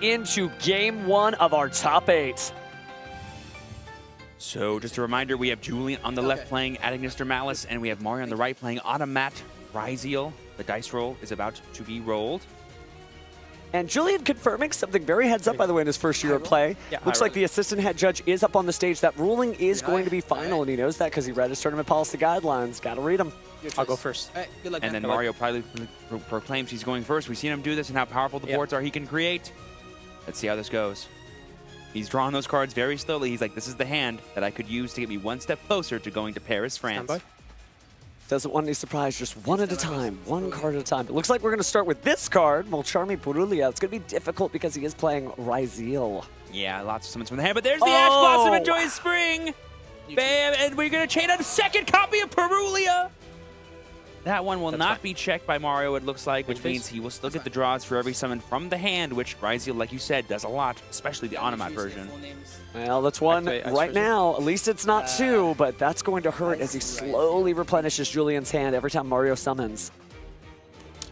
into game one of our top 8. So just a reminder, we have Julian on the left playing Aniteckzetto MALISS, and we have Mario on the right playing ONOMAT RYZEAL. The dice roll is about to be rolled. And Julian confirming something very heads up, by the way, in his first year of play. Looks like the assistant head judge is up on the stage. That ruling is going to be final, and he knows that because he read his tournament policy guidelines. Got to read them. I'll go first. Right, good luck, And then Mario probably proclaims he's going first. We've seen him do this and how powerful the boards are he can create. Let's see how this goes. He's drawing those cards very slowly. He's like, this is the hand that I could use to get me one step closer to going to Paris, France. Standby. Doesn't want any surprise, just one at a time, one card at a time. It looks like we're going to start with this card, Molcharmi Purulia. It's going to be difficult because he is playing RYZEAL. Yeah, lots of summons from the hand, but there's the Ash Blossom and Joyous Spring! Bam, and we're going to chain a second copy of Purulia! That one will not be checked by Mario, it looks like, which means he will still get the draws for every summon from the hand, which RYZEAL, like you said, does a lot, especially the ONOMAT version. Well, that's one right now. At least it's not two, but that's going to hurt as he slowly replenishes Julian's hand every time Mario summons.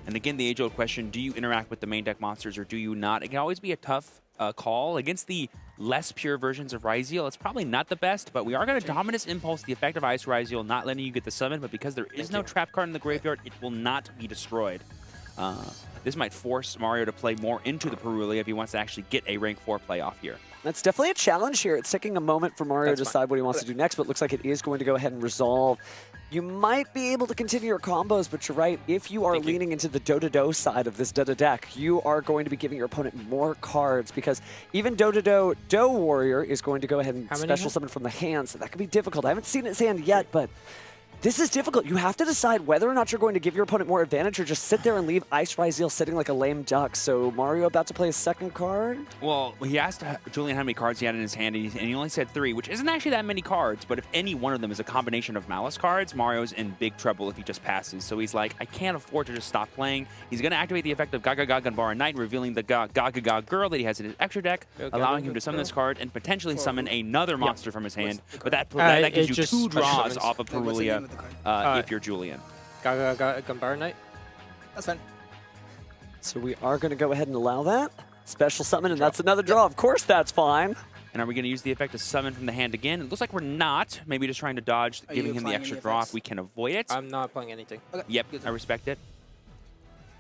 And again, the age-old question, do you interact with the main deck monsters or do you not? It can always be a tough call. Against the less pure versions of RYZEAL, it's probably not the best, but we are going to Dominus Impulse the effect of Ice RYZEAL, not letting you get the summon, but because there is no trap card in the graveyard, it will not be destroyed. This might force Mario to play more into the Purulia if he wants to actually get a rank 4 playoff here. That's definitely a challenge here. It's taking a moment for Mario to decide what he wants to do next, but it looks like it is going to go ahead and resolve. You might be able to continue your combos, but you're right. If you are leaning into the Do-Do-Do side of this Do-Do deck, you are going to be giving your opponent more cards because even Do-Do-Do Do Warrior is going to go ahead and special summon from the hand, so that could be difficult. I haven't seen his hand yet, but this is difficult. You have to decide whether or not you're going to give your opponent more advantage or just sit there and leave Ice RYZEAL sitting like a lame duck. So Mario about to play a second card? Well, he asked Julian how many cards he had in his hand, and he only said 3, which isn't actually that many cards, but if any one of them is a combination of MALISS cards, Mario's in big trouble if he just passes. So he's like, I can't afford to just stop playing. He's going to activate the effect of Gaga Ganbara Knight, revealing the Gaga Girl that he has in his extra deck, allowing him to summon this card and potentially summon another monster from his hand. But that gives you 2 draws off of Purulia if you're Julian. Ganbara Knight? That's fine. So we are going to go ahead and allow that. Special summon, and that's another draw. Of course that's fine. And are we going to use the effect of summon from the hand again? It looks like we're not. Maybe just trying to dodge giving him the extra draw if we can avoid it. I'm not playing anything. Okay. Yep, I respect it.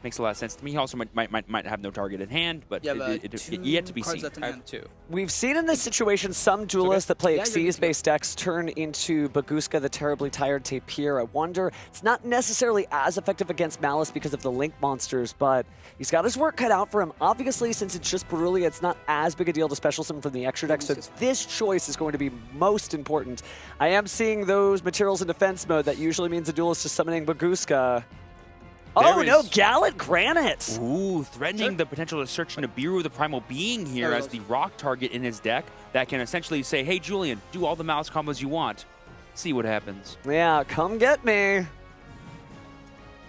Makes a lot of sense to me. He also might have no target in hand, but it yet to be seen. I have 2. We've seen in this situation some duelists that play Xyz-based decks turn into Baguska, the terribly tired Tapir. I wonder, it's not necessarily as effective against MALISS because of the Link monsters, but he's got his work cut out for him. Obviously, since it's just Purulia, it's not as big a deal to special summon from the extra deck, so this choice is going to be most important. I am seeing those materials in defense mode. That usually means a duelist is summoning Baguska. Oh no, Gallant Granite! Ooh, threatening the potential to search Nibiru, the Primal Being here, as the rock target in his deck that can essentially say, hey Julian, do all the MALISS combos you want. See what happens. Yeah, come get me.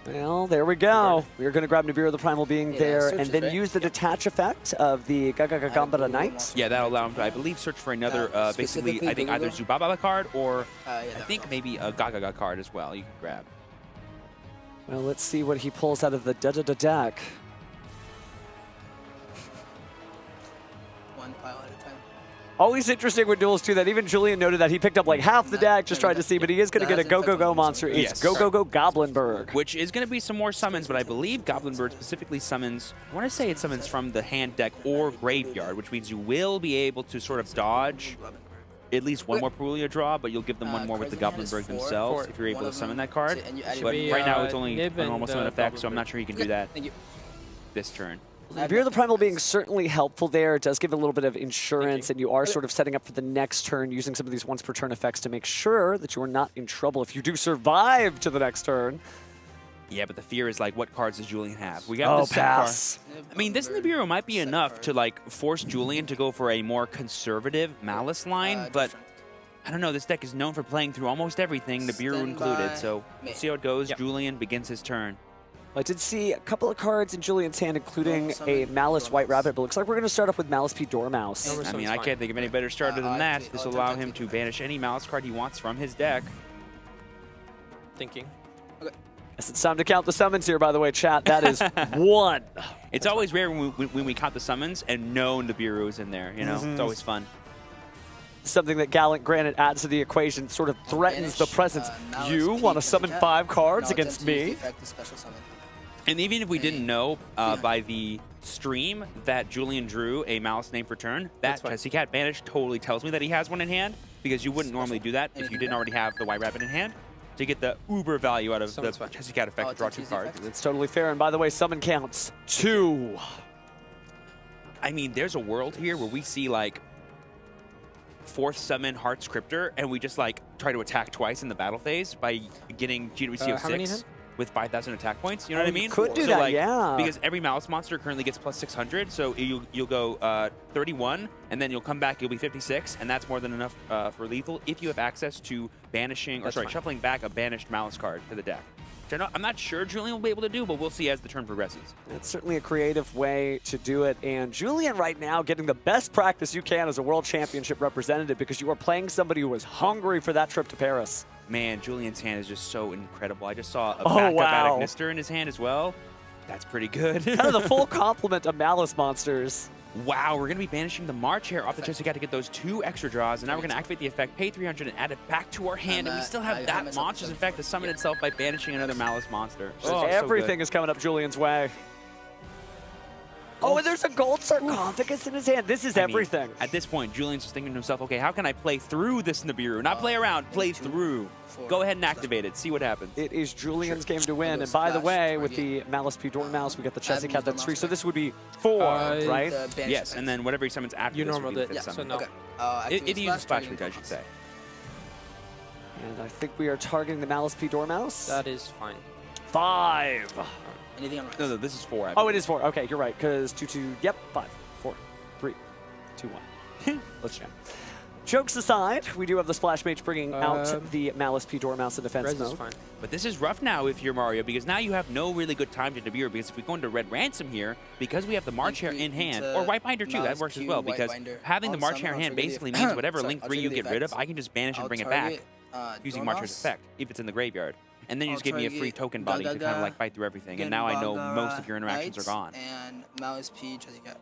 Well, there we go. We're going to grab Nibiru, the Primal Being there, and then use the detach effect of the Gaga Ganbara Knight. Yeah, that'll allow him to, I believe, search for another, basically, I think either Zubaba card or I think maybe a Gaga card as well you can grab. Well, let's see what he pulls out of the Da-Da-Da deck. One pile at a time. Always interesting with duels, too, that even Julian noted that he picked up like half the deck just trying to see, but he is going to get a Go-Go-Go monster. It's Go-Go-Go Goblinberg. Which is going to be some more summons, but I believe Goblinberg specifically summons, I want to say it summons from the hand deck or graveyard, which means you will be able to sort of dodge at least one more Purulia draw, but you'll give them one more with the Goblinberg themselves if you're able to summon that card. But right now it's only a normal summon effect, so I'm not sure you can do that this turn. Nibiru the Primal Being certainly helpful there. It does give a little bit of insurance, and you are sort of setting up for the next turn using some of these once per turn effects to make sure that you are not in trouble if you do survive to the next turn. Yeah, but the fear is like, what cards does Julian have? We got this pass. I mean, this Nibiru might be enough to like force Julian to go for a more conservative MALISS line, but I don't know. This deck is known for playing through almost everything, Nibiru included. So we'll see how it goes. Julian begins his turn. I did see a couple of cards in Julian's hand, including a MALISS White Rabbit, but looks like we're going to start off with MALISS P. Dormouse. I mean, I can't think of any better starter than that. This will allow him to banish any MALISS card he wants from his deck. Thinking. Yes, it's time to count the summons here, by the way, chat. That is 1, It's always rare when we count the summons and know Nibiru is in there, you know? It's always fun. Something that Gallant Granite adds to the equation, sort of threatens the presence. You want to summon 5 cards against me? And even if we didn't know by the stream that Julian drew a Malice name for turn, that Chessy Cat Banish totally tells me that he has one in hand, because you wouldn't normally do that if you didn't already have the White Rabbit in hand to get the uber value out of the Chessy Cat effect to draw 2 cards. It's totally fair. And by the way, summon counts 2. I mean, there's a world here where we see like 4th summon Heart Scriptor, and we just like try to attack twice in the battle phase by getting GWC06 with 5,000 attack points. You know what I mean? Could do that, like, yeah. Because every Malice monster currently gets plus 600, so you'll go 31, and then you'll come back, you'll be 56, and that's more than enough for lethal if you have access to banishing, or sorry, shuffling back a banished Malice card to the deck. Which I'm not sure Julian will be able to do, but we'll see as the turn progresses. It's certainly a creative way to do it. And Julian right now getting the best practice you can as a World Championship representative, because you are playing somebody who was hungry for that trip to Paris. Man, Julian's hand is just so incredible. I just saw a backup Agnister in his hand as well. That's pretty good. Kind of the full complement of Malice monsters. Wow, we're going to be banishing the March Hare off the Chessy Cat to get those 2 extra draws, and now we're going to activate the effect, pay 300, and add it back to our hand, and we still have that monster's effect to summon itself by banishing another Malice monster. Oh, everything is coming up Julian's way. Oh, and there's a gold sarcophagus in his hand. This is everything. Mean, at this point, Julian's just thinking to himself, okay, how can I play through this Nibiru? Not play around, play through. Go ahead and activate it. See what happens. It is Julian's game to win. And by the way, with the Malice P Dormouse, we got the Chessy Cat that's 3. So this would be 4, right? Yes, and then whatever he summons after you this normally would be the 5th summon. It uses Splash Reach, I should say. And I think we are targeting the Malice P Dormouse. That is fine. 5. Anything on Rise? No, this is 4. Oh, it is 4. Okay, you're right. Because 2, 2, yep, 5, 4, 3, 2, 1. Let's jam. Jokes aside, we do have the Splash Mage bringing out the Malice P Dormouse in defense mode. Fine. But this is rough now if you're Mario, because now you have no really good time to Nibiru, because if we go into Red Ransom here, because we have the March Hare in hand, or White Binder too, that works as well, because having the March Hare in hand basically means whatever Link 3 you get rid of, I can just banish and bring it back using March Hare's effect, if it's in the graveyard. And then you just give me a free token body to kind of like fight through everything, and now I know most of your interactions are gone. And Malice P, Chessy Cat.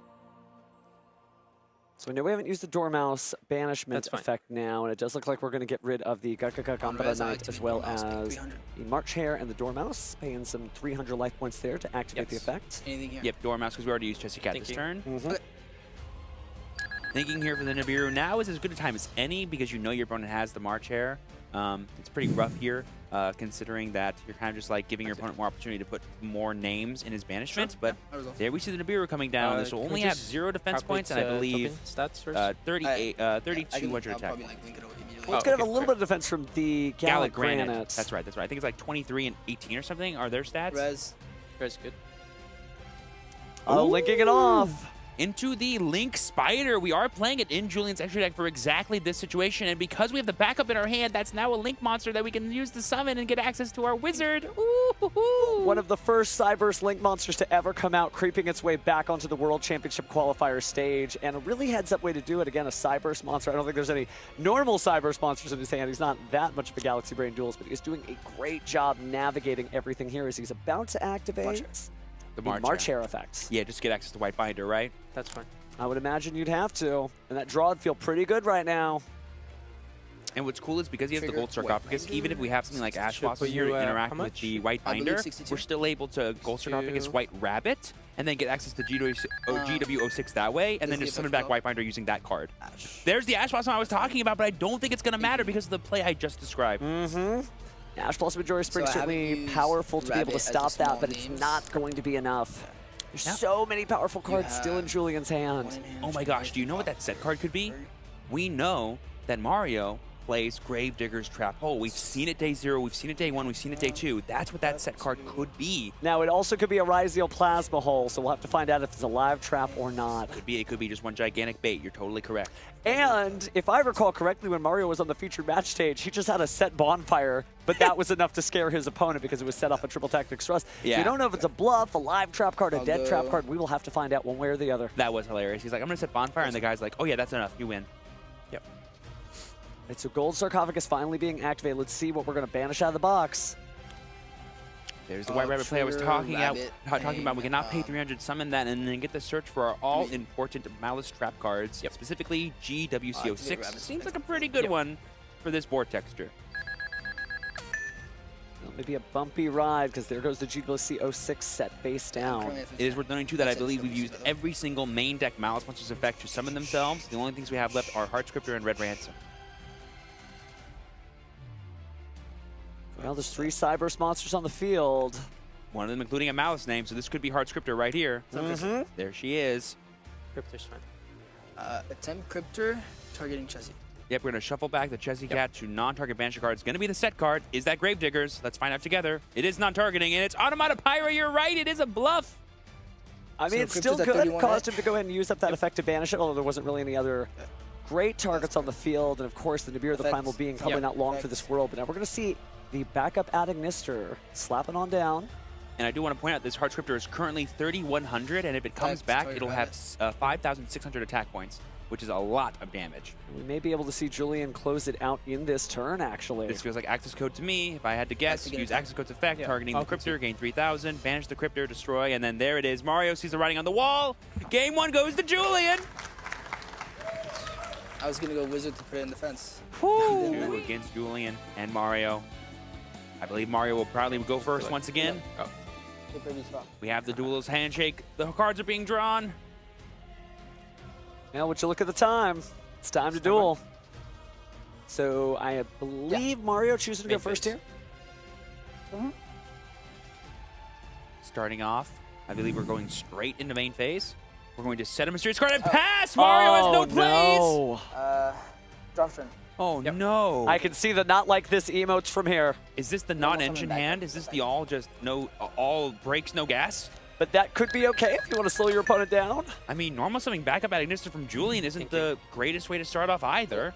So I know we haven't used the Dormouse banishment effect now, and it does look like we're going to get rid of the Gakaka Knight as well as the March Hare and the Dormouse, paying some 300 life points there to activate the effect. Anything here? Yep, Dormouse, because we already used Chessy Cat this turn. Okay. Thinking here for the Nibiru, now is as good a time as any, because you know your opponent has the March Hare. It's pretty rough here, considering that you're kind of just like giving your opponent more opportunity to put more names in his banishment. But there we see the Nibiru coming down. This will only have 0 defense points, and I believe 3,200 attack. Well, it's going to have a little bit of defense from the Gallant Granite. That's right, that's right. I think it's like 23 and 18 or something are their stats. Res good. Oh, linking it off. Into the Link Spider. We are playing it in Julian's extra deck for exactly this situation, and because we have the backup in our hand, that's now a Link monster that we can use to summon and get access to our wizard. Ooh. One of the first Cyberse Link monsters to ever come out, creeping its way back onto the World Championship qualifier stage, and a really heads-up way to do it. Again, a Cyberse monster. I don't think there's any normal Cyberse monsters in his hand. He's not that much of a Galaxy Brain duelist, but he's doing a great job navigating everything here as he's about to activate the March Hare effects. Yeah, just get access to White Binder, right? That's fine. I would imagine you'd have to. And that draw would feel pretty good right now. And what's cool is because he has the gold sarcophagus, even if we have something like Ash Blossom here to interact with the White Binder, we're still able to gold sarcophagus White Rabbit, and then get access to GW06 that way, and then just summon back White Binder using that card. There's the Ash Blossom I was talking about, but I don't think it's going to matter because of the play I just described. Ash Blossom Majora Spring certainly powerful to be able to stop that, but it's not going to be enough. There's so many powerful cards still in Julian's hand. Oh my gosh, do you know what that set card could be? We know that Mario plays Gravedigger's Trap Hole. We've seen it day 0, we've seen it day 1, we've seen it day 2. That's what that set card could be. Now, it also could be a RYZEAL Plasma Hole, so we'll have to find out if it's a live trap or not. It could be just one gigantic bait. You're totally correct. And if I recall correctly, when Mario was on the featured match stage, he just had a set bonfire, but that was enough to scare his opponent because it was set off a triple tactics thrust. Yeah. So you don't know if it's a bluff, a live trap card, a dead trap card. We will have to find out one way or the other. That was hilarious. He's like, I'm going to set bonfire, and the guy's like, oh yeah, that's enough. You win. Yep. Right, so gold sarcophagus finally being activated. Let's see what we're going to banish out of the box. There's the White Rabbit play I was talking about. Rabbit, We cannot pay 300, summon that, and then get the search for our all-important Malice trap cards, specifically GWCO6. Seems like a pretty good one for this board texture. Well, maybe a bumpy ride, because there goes the GWCO6 set face down. It is worth noting, too, that I believe we've used every single main deck Malice Monsters effect to summon themselves. The only things we have left are Heart Scripter and Red Ransom. Well, there's 3 Cyberse monsters on the field. One of them including a Malice name, so this could be Heart Scripter right here. There she is. Crypto's fine. Attempt Cryptor, targeting Chessie. Yep, we're going to shuffle back the Chessie Cat to non-target banisher card. It's going to be the set card. Is that Gravediggers? Let's find out together. It is non-targeting, and it's ONOMAT Pyro. You're right, it is a bluff. I mean, So it's still Crypto's at good. It 31 caused him to go ahead and use up that effect to banish it, although there wasn't really any other great targets on the field. And of course, the Nibiru, the Primal Being, probably not long for this world. But now we're going to see the backup Aniteckzetto slapping on down. And I do want to point out this Heart Scripter is currently 3,100, and if it comes back, it'll have 5,600 attack points, which is a lot of damage. We may be able to see Julian close it out in this turn, actually. This feels like access code to me. If I had to guess, use access code's effect, targeting the Cryptor, gain 3,000, banish the Cryptor, destroy, and then there it is. Mario sees the writing on the wall. Game 1 goes to Julian. I was going to go Wizard to put it in defense. 2 against Julian and Mario. I believe Mario will probably go first once again. We have the duelist handshake. The cards are being drawn. Now, would you look at the time? It's time to duel. So I believe Mario choosing to go first here. Starting off, I believe we're going straight into main phase. We're going to set a mysterious card and pass. Mario has no plays. No. Drop turn. Oh no! I can see the not like this emotes from here. Is this the non-engine hand? Is this the all brakes, no gas? But that could be okay if you want to slow your opponent down. I mean, normal summing backup Aniteckzetto from Julian isn't the greatest way to start off either.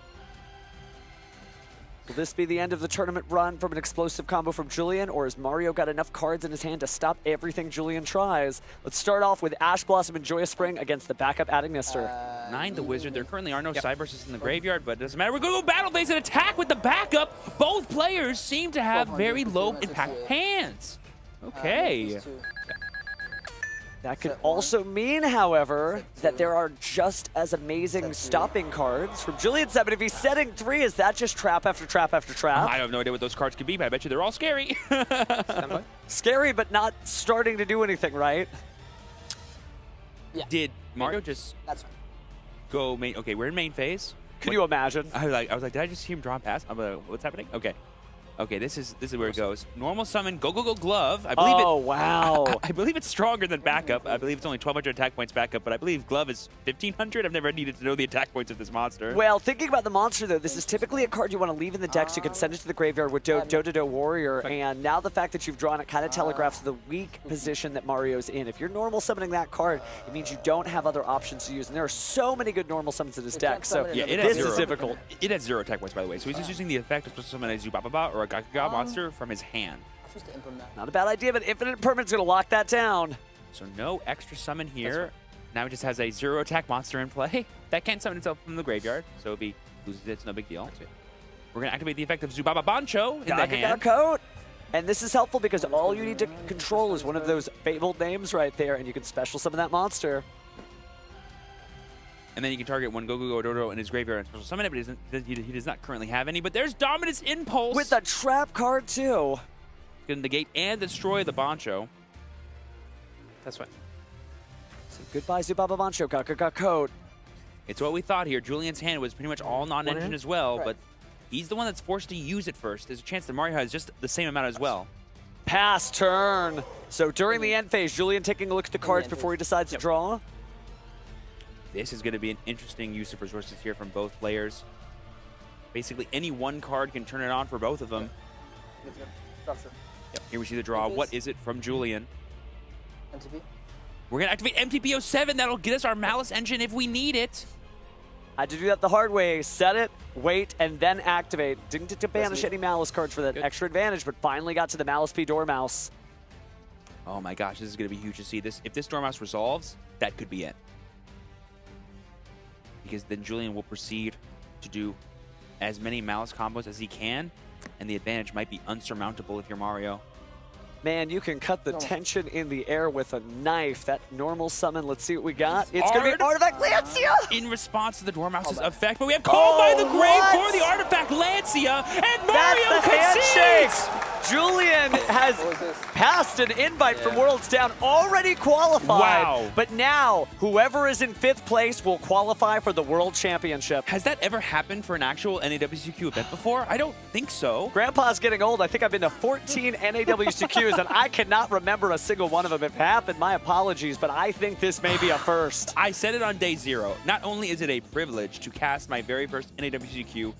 Will this be the end of the tournament run from an explosive combo from Julian, or has Mario got enough cards in his hand to stop everything Julian tries? Let's start off with Ash Blossom and Joyous Spring against the backup Aniteckzetto. 9 the Wizard. There currently are no Cyberses in the graveyard, but it doesn't matter. We're going to go battle phase and attack with the backup. Both players seem to have very low impact hands. Okay. That could also mean, however, that there are just as amazing stopping cards from Julian's set, but if he's setting 3, is that just trap after trap after trap? I have no idea what those cards could be, but I bet you they're all scary. Scary, but not starting to do anything, right? Yeah. Did Mario just go main? Okay, we're in main phase. Can you imagine? I was like, did I just see him draw and pass? I'm like, what's happening? Okay. Okay, this is where it goes. Normal summon, go glove. I believe wow. I believe it's stronger than backup. I believe it's only 1,200 attack points backup, but I believe glove is 1,500. I've never needed to know the attack points of this monster. Well, thinking about the monster, though, this is typically a card you want to leave in the deck so you can send it to the graveyard with Do Warrior, and now the fact that you've drawn it kind of telegraphs the weak position that Mario's in. If you're normal summoning that card, it means you don't have other options to use, and there are so many good normal summons in his deck, so yeah, this is difficult. It has 0 attack points, by the way, so he's just using the effect to summon a Zubababa or a Gagaga monster from his hand. Not a bad idea, but Infinite Impermanent's going to lock that down. So no extra summon here. Now he just has a 0 attack monster in play. That can't summon itself from the graveyard, so if he loses it, it's no big deal. We're going to activate the effect of Zubaba Bancho in the hand. Coat. And this is helpful because all you need to control is one of those fabled names right there, and you can special summon that monster. And then you can target one Go Dodo in his graveyard and special summon it, but he does not currently have any. But there's Dominance Impulse. With a trap card, too. Can negate and destroy the Bancho. That's right. So goodbye, Zubaba Bancho, Coat. It's what we thought here. Julian's hand was pretty much all non-engine as well, but he's the one that's forced to use it first. There's a chance that Mario has just the same amount as well. Pass turn. So during the end phase, Julian taking a look at the cards before he decides to draw. This is going to be an interesting use of resources here from both players. Basically, any one card can turn it on for both of them. Here we see the draw. What is it from Julian? MTP. We're going to activate MTP07. That'll get us our Malice engine if we need it. I had to do that the hard way. Set it, wait, and then activate. Didn't get to banish any Malice cards for that extra advantage, but finally got to the Malice P Dormouse. Oh my gosh, this is going to be huge to see. This. If this Dormouse resolves, that could be it. Because then Julian will proceed to do as many Malice combos as he can, and the advantage might be unsurmountable if you're Mario. Man, you can cut the tension in the air with a knife. That normal summon, let's see what we got. It's going to be Artifact Lancia! In response to the Dormouse's effect, but we have Call by the Grave for the Artifact Lancia, and Mario concedes! Julian has passed an invite from Worlds Down, already qualified. Wow. But now, whoever is in 5th place will qualify for the World Championship. Has that ever happened for an actual NAWCQ event before? I don't think so. Grandpa's getting old. I think I've been to 14 NAWCQs, and I cannot remember a single one of them. If it happened, my apologies, but I think this may be a first. I said it on day 0. Not only is it a privilege to cast my very first NAWCQ